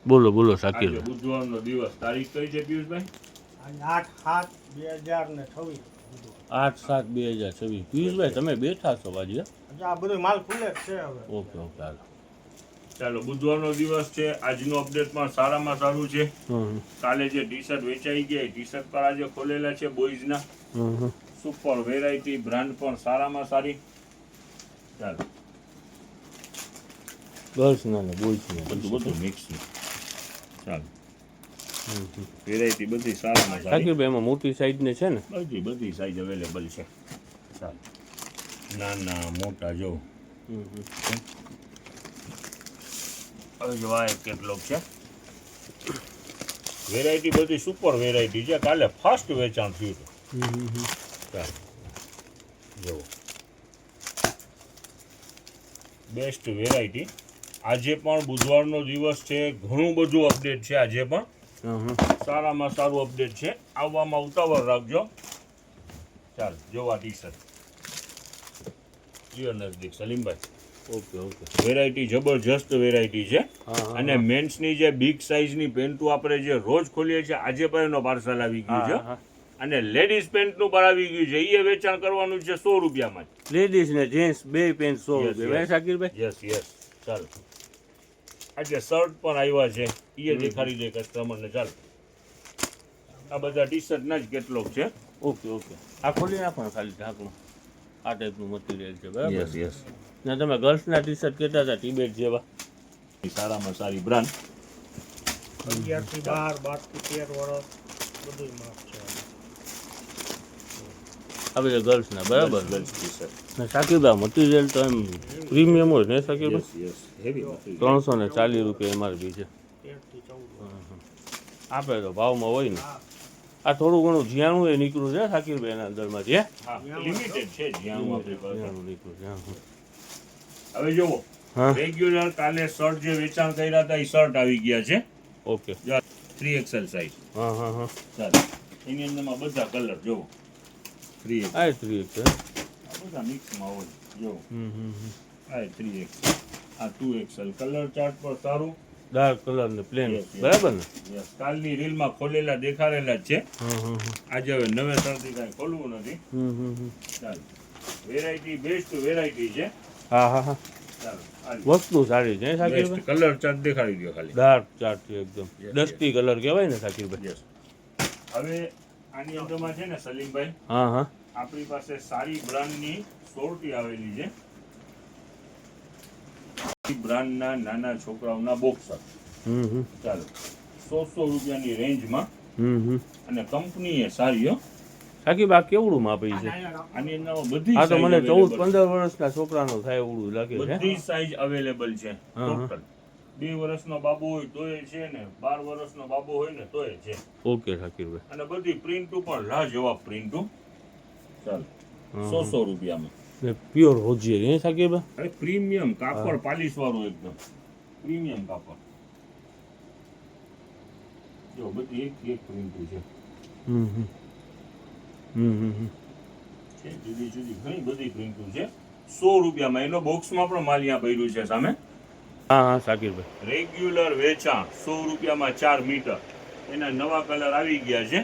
બોલો બોલો શાકિર આજે બુધવારનો દિવસ, તારીખ કઈ છે પિયુષભાઈ? 8/7/2026. 8/7/2026. પિયુષભાઈ તમે બેઠા છો બાજુ? આ બધું માલ ખુલે જ છે હવે. ઓકે ઓકે હાલો. ચાલો, બુધવારનો દિવસ છે. આજનું અપડેટ પણ સારામાં સારું છે. કાલે જે ટી શર્ટ વેચાઈ ગયા ટી શર્ટ પણ આજે ખોલેલા છે બોયઝના. સુપર વેરાયટી, બ્રાન્ડ પણ સારામાં સારી. ચાલો, ગર્લ્સ ના ને બોયઝ ના બધું મિક્સ. ચાલો, વેરાયટી બધી સારામાં સારી. શાકિરભાઈ એમાં મોટી સાઈઝ ને છે ને? બધી સાઈઝ અવેલેબલ છે. ચાલો, નાના મોટા જો. હવે જો આ એક કેટલોક છે. વેરાયટી બધી સુપર વેરાયટી છે. કાલે ફાસ્ટ વેચાણ થયું હતું. ચાલો જુઓ, બેસ્ટ વેરાયટી. આજે પણ બુધવારનો દિવસ છે, ઘણું બધું અપડેટ છે. આજે પણ સારામાં સારું અપડેટ છે. આવવામાં ઉતાવળ રાખજો. ચાલો, જોવા ટી શર્ટ લ્યો નજદીક સલીમભાઈ. Okay okay. વેરાયટી જબરજસ્ત વેરાયટી છે. અને મેન્સની જે બિગ સાઇઝની પેન્ટો આપણે જે રોજ ખોલીએ છીએ, આજે પણ એનો પાર્સલ આવી ગયું છે. અને લેડીઝ પેન્ટનું પણ આવી ગયું છે. એ વેચાણ કરવાનું છે 100 રૂપિયામાં. લેડીઝ ને જેન્ટ્સ બે પેન્ટ 100 રૂપિયા. શાકિરભાઈ યસ યસ. ચાલો, આજે શર્ટ પણ આવ્યા છે. એ દેખાડી દે કસ્ટમરને. ચાલો, આ બધા ટી શર્ટના જ કેટલોક છે. Okay okay. આ ખોલી નાખો ને ખાલી ઢાંકણું. આ ટાઈપનું મટીરિયલ છે બરાબર? Yes yes. ને તમે ગર્લ્સના ટી શર્ટ કહેતા હતા ટિબેટ જેવા, સારામાં સારી બ્રાન્ડ. 11 થી 12, 12 થી 13 વર્ષ બધું માપ છે. આ બધા ગર્લ્સના બરાબર? Girls T shirt. ને શાકિરભાઈ મટીરિયલ તો એમ પ્રીમિયમ હોય ને શાકિરભાઈ? Yes heavy material. 340 રૂપિયા એમઆરપી છે. 13 થી 14. આપણે તો ભાવમાં હોય ને. આ થોડું ઘણું જ્યાંનું એ નીકળ્યું છે શાકિરભાઈ એના અંદરમાંથી. હા, લિમિટેડ છે જ્યાં આપણી પાસે. જ્યાંનું નીકળ્યું છે. હવે જુઓ, રેગ્યુલર કાલે શર્ટ જે વેચાણ કર્યા હતા એ શર્ટ આવી ગયા છે. ઓકે. 3XL size. હા હા હા. ચાલો, એની અંદરમાં બધા કલર જુઓ. 3XL. આ 3 છે. આ બધા મિક્સમાં હોય જુઓ. આ 3XL, આ 2XL. કલર ચાર્ટ પર સારું. ડાર્ક કલર ને પ્લેન બરાબર ને? યસ. કાલની રીલમાં ખોલેલા દેખાડેલા જ છે. આજે હવે નવેસરથી કાંઈ ખોલવું નથી. ચાલો, વેરાયટી બેસ્ટ વેરાયટી છે. હા હા હા. ચાલો, વસ્તુ સારી છે શાકિરભાઈ. કલર ચાર્ટ દેખાડી દો ખાલી. ડાર્ક ચાર્ટ છે એકદમ. ડસ્ટી કલર કહેવાય ને શાકિરભાઈ? યસ. હવે આની અંદરમાં છે ને સલીમભાઈ, હા હા. આપણી પાસે સારી બ્રાન્ડની સોરટી આવેલી છે. બ્રાન્ડના નાના છોકરાઓના બોક્સર. ચાલો, 100 રૂપિયાની રેન્જમાં. અને કંપની એ સારી હો. શાકિરભાઈ આ કેવડું માપી છે? આની અંદર બધી આ તો મને 14-15 વર્ષના છોકરાનો થાય એવું લાગે છે. બધી સાઈઝ અવેલેબલ છે ટોટલ. 2 વર્ષનો બાબુ હોય તોય છે ને 12 વર્ષનો બાબુ હોય ને તોય છે. ઓકે શાકિરભાઈ. અને બધી પ્રિન્ટો પણ લાજવાબ પ્રિન્ટો. ચાલો, 100 રૂપિયામાં. ને પ્યોર હોજીયર હે શાકિરભાઈ? અરે પ્રીમિયમ કાપડ, પાલિશ વાળું એકદમ પ્રીમિયમ કાપડ. જો બધી એક પ્રિન્ટો છે. છે જુદી જુદી ઘણી બધી પ્રિન્ટો છે. 100 રૂપિયામાં. એનો બોક્સમાં પણ માલ અહીંયા પડ્યું છે સામે. હા હા શાકિરભાઈ. રેગ્યુલર વેચાણ 100 રૂપિયામાં 4 મીટર. એના નવા કલર આવી ગયા છે.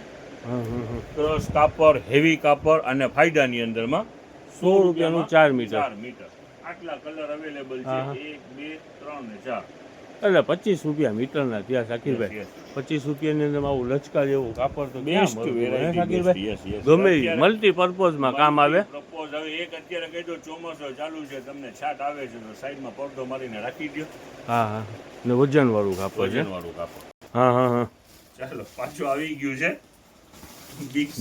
ક્રોસ કાપડ, હેવી કાપડ અને ફાયદાની અંદરમાં 100 રૂપિયાનું 4 મીટર. 4 મીટર. આટલા કલર અવેલેબલ છે. 1, 2, 3 ને 4. એટલે 25 રૂપિયા મીટરના ત્યાં શાકિરભાઈ. 25 રૂપિયાની અંદર આવું લચકા જેવું કાપડ તો બેસ્ટ વેરાયટી શાકિરભાઈ. ગમે મલ્ટીપર્પઝમાં કામ આવે. પ્રપોઝ હવે એક અત્યારે કહી દો, ચોમાસો ચાલુ છે, તમને છાટ આવે છે તો સાઈડમાં પડદો મારીને રાખી દો. હા હા. ને વજન વાળું કાપડ છે. વજન વાળું કાપડ. હા હા હા. ચાલો, પાછું આવી ગયું છે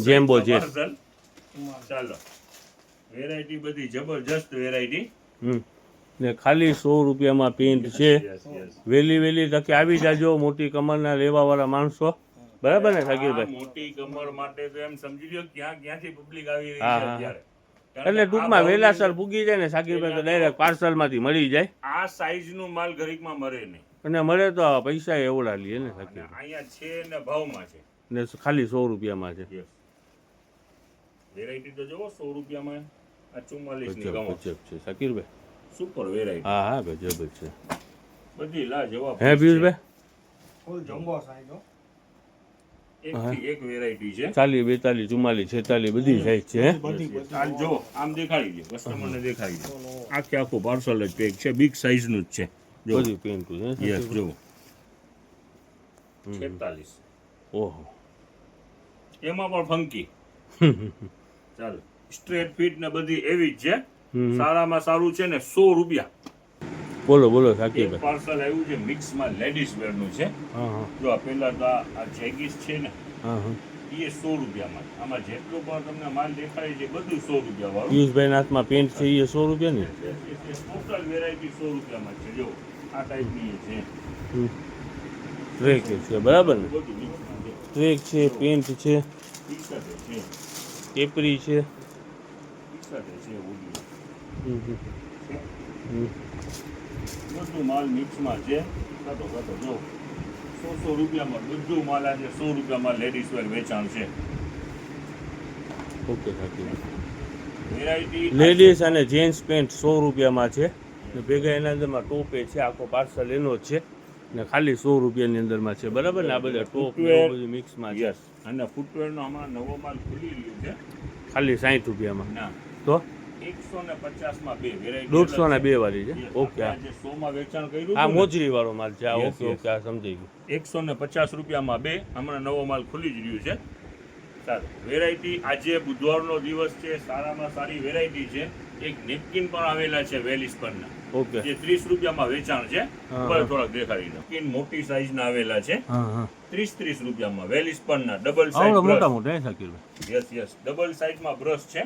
જેમ્બો જેટ. ચાલો, વેરાયટી બધી જબરજસ્ત વેરાયટી. ને ખાલી 100 રૂપિયામાં પેન્ટ છે. વહેલી તકે આવી જાજો. મોટી કમરના લેવાવાળા માણસો બરાબર ને શાકિરભાઈ? મોટી કમર માટે તો એમ સમજી લો ક્યાંથી પબ્લિક આવી રહી છે હા અત્યારે. એટલે ટૂંકમાં વેલાસર પૂગી જાય ને શાકિરભાઈ તો ડાયરેક્ટ પાર્સલમાંથી મળી જાય. આ સાઈઝનું માલ ઘડીકમાં મરે નહીં. અને મળે તો પૈસા એવડા લે ને શાકિરભાઈ. અહીંયા છે ને ભાવમાં છે. ને ખાલી 100 રૂપિયામાં છે. વેરાયટી તો જોવો 100 રૂપિયામાં. આ 44 ની ગજબ છે શાકિરભાઈ. Super variety. હા હા ગજબ જ છે. બધી લાજવાબ. હે પિયુષભાઈ? ફૂલ જમ્બો સાઈઝ હો. એક થી એક વેરાયટી છે 40, 42, 44, 46 બધી સાઈઝ છે હે? બધી હાલ જો આમ દેખાડી દે કસ્ટમરને દેખાડી દે આખે આખું પાર્સલ જ પેક છે બિગ સાઈઝ નું જ છે જો બધી પેન્ટ છે યસ જો 46 ઓહો એમાં પણ ફંકી ચાલો સ્ટ્રેટ ફિટ ને બધી એવી જ છે સારામાં સારું છે ને 100 રૂપિયા બોલો બોલો એક સાકીભાઈ. પાર્સલ આવ્યું છે મિક્સમાં લેડીઝ વેર નું છે હા હા જો આ પેલા તો આ જેગીસ છે ને હા હા એ 100 રૂપિયામાં આમાં જેટલું પણ તમને માલ દેખાય છે બધું 100 રૂપિયા વાળું પિયુષભાઈના હાથમાં પેન્ટ છે એ 100 રૂપિયાની. ટોટલ વેરાયટી 100 રૂપિયામાં છે જો આ ટાઈપની છે ટ્રેક છે બરાબર ને? બધું મિક્સમાં છે ટ્રેક છે, પેન્ટ છે, ટી-શર્ટ છે કેપરી છે. ટી-શર્ટ છે ઓલી હમ, હમ. બધું માલ મિક્સમાં છે કાતો જો 100 રૂપિયામાં બધું માલ આજે 100 રૂપિયામાં લેડીઝ વેર વેચાણ છે ઓકે સાકીભાઈ. વેરાયટી લેડીઝ અને જેન્ટ્સ પેન્ટ 100 રૂપિયામાં છે ને ભેગા એના અંદરમાં ટોપે છે, આખો પાર્સલ એનો જ છે ને ખાલી 100 રૂપિયાની અંદરમાં છે બરાબર ને? આ બધા ટોપ ને એવું બધું મિક્સમાં છે યસ અને ફૂટવેરનો હમણાં નવો માલ ખુલી રહ્યો છે ખાલી 60 રૂપિયામાં. ના તો 150 માં બે વેરાયટી 150 ના 2 વાળી છે. ઓકે આજે 100 માં વેચાણ કર્યું આ હતું ને, મોજરી વાળો માલ છે. આ Yes, ઓકે yes. ઓકે આ સમજાઈ ગયું. 150 રૂપિયામાં બે હમણાં નવો માલ ખુલી જ રહ્યું છે સારું વેરાયટી આજે બુધવારનો દિવસ છે સારામાં સારી વેરાયટી છે એક નેપકિન પણ આવેલા છે વેલીસ પરના ઓકે જે 30 રૂપિયામાં વેચાણ છે હા. ઉપર થોડાક દેખાડી દો નેપકિન મોટી સાઈઝના આવેલા છે હા હા 30 રૂપિયામાં વેલીસ પરના ડબલ આવડો સાઈઝ મોટા મોટા હે સાકીરભાઈ? યસ યસ ડબલ સાઈઝમાં બ્રશ છે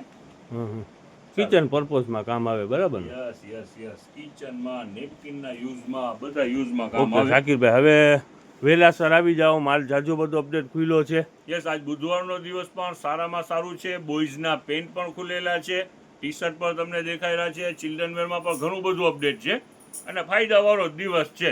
કિચન પર્પઝમાં કામ આવે બરાબર ને? યસ યસ યસ કિચનમાં નેપકિનના યુઝમાં બધા યુઝમાં કામ ઓકે આવે સાકીરભાઈ હવે વેલાસર આવી જાઓ. માલ જાજો બધો અપડેટ ખુલ્લો છે. યસ આજ બુધવારનો દિવસ પણ સારામાં સારું છે બોયઝના પેન્ટ પણ ખુલેલા છે ટી શર્ટ પણ તમને દેખાઈ રહ્યા છે ચિલ્ડ્રન વેરમાં પણ ઘણું બધું અપડેટ છે અને ફાયદાવાળો દિવસ છે